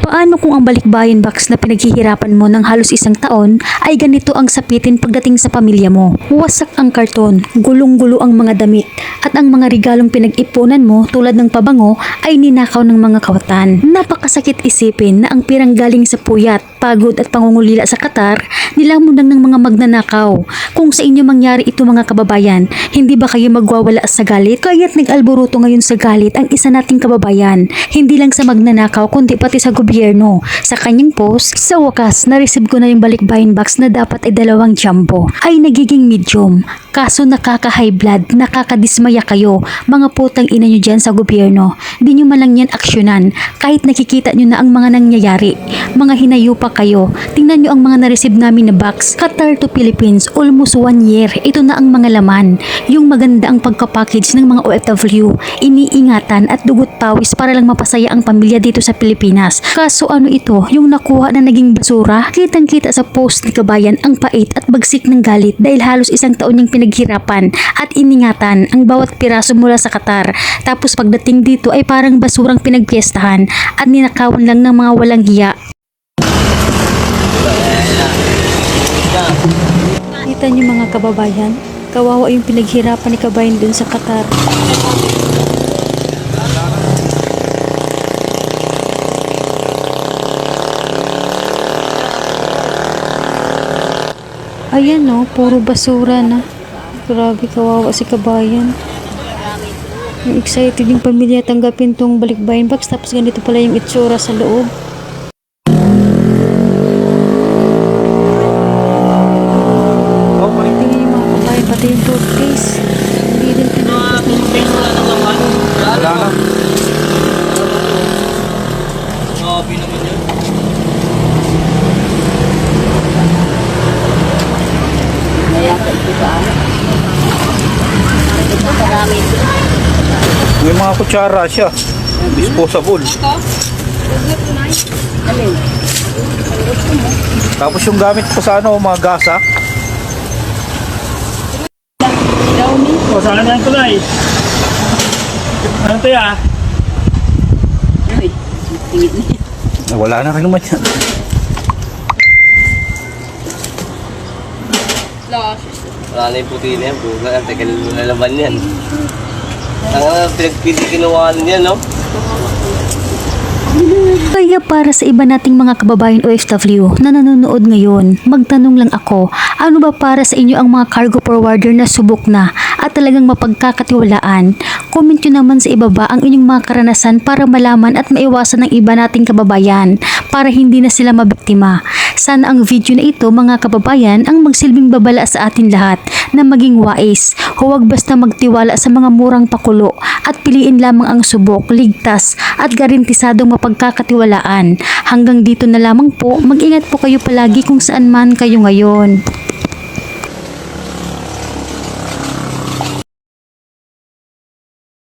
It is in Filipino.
Paano kung ang balikbayan box na pinaghihirapan mo ng halos isang taon ay ganito ang sapitin pagdating sa pamilya mo? Wasak ang karton, gulong-gulo ang mga damit, at ang mga regalong pinag-ipunan mo tulad ng pabango ay ninakaw ng mga kawatan. Napakasakit isipin na ang pirang galing sa puyat, pagod at pangungulila sa Qatar, nilamunan ng mga magnanakaw. Kung sa inyo mangyari ito mga kababayan, hindi ba kayo magwawala sa galit? Kaya't nag-alboruto ngayon sa galit ang isa nating kababayan, hindi lang sa magnanakaw kundi pati sa gobyerno. Sa kanyang post, sa wakas, na-receive ko na yung balikbayan box na dapat ay 2 jumbo, ay nagiging medium. Kaso nakaka-high blood, nakakadismaya kayo, mga putang ina nyo dyan sa gobyerno. Di nyo man lang yan aksyonan, kahit nakikita nyo na ang mga nangyayari. Mga hinayo pa kayo. Tingnan nyo ang mga na-receive namin na box. Qatar to Philippines, almost 1 year. Ito na ang mga laman. Yung maganda ang pagka-package ng mga OFW, iniingatan at dugot pawis para lang mapasaya ang pamilya dito sa Pilipinas. Kaso ano ito, yung nakuha na naging basura? Kitang-kita sa post ni kabayan ang pait at bagsik ng galit dahil halos isang taon niyang pinaghirapan at iningatan ang bawat piraso mula sa Qatar. Tapos pagdating dito ay parang basurang pinagpiestahan at ninakawan lang ng mga walang hiya. Kita niyo mga kababayan, kawawa yung pinaghirapan ni kabayan dun sa Qatar. Ayan no, puro basura na. Grabe, kawawa si kabayan. Yung excited yung pamilya tanggapin tong balikbayan box, tapos ganito pala yung itsura sa loob. Tingnan yung mga kabayan, pati yung toothpaste. Hindi din pinagpas na may mga kutsara siya, disposable. Tapos yung gamit pa sa ano, mga gasa. O, saan na yung tulay? Ano ito ya? Wala na rin naman yan. Wala na yung puti na yan, buka. Tagal mo na laman yan. Ang pinagpili kinuhaan niya, no? Kaya para sa iba nating mga kababayan OFW na nanonood ngayon, magtanong lang ako, ano ba para sa inyo ang mga cargo forwarder na subok na at talagang mapagkakatiwalaan? Comment nyo naman sa ibaba ang inyong mga karanasan para malaman at maiwasan ng iba nating kababayan para hindi na sila mabiktima. Sana ang video na ito mga kababayan ang magsilbing babala sa atin lahat na maging wais. Huwag basta magtiwala sa mga murang pakulo at piliin lamang ang subok, ligtas at garantisadong mapagkakatiwalaan. Hanggang dito na lamang po, mag-ingat po kayo palagi kung saan man kayo ngayon.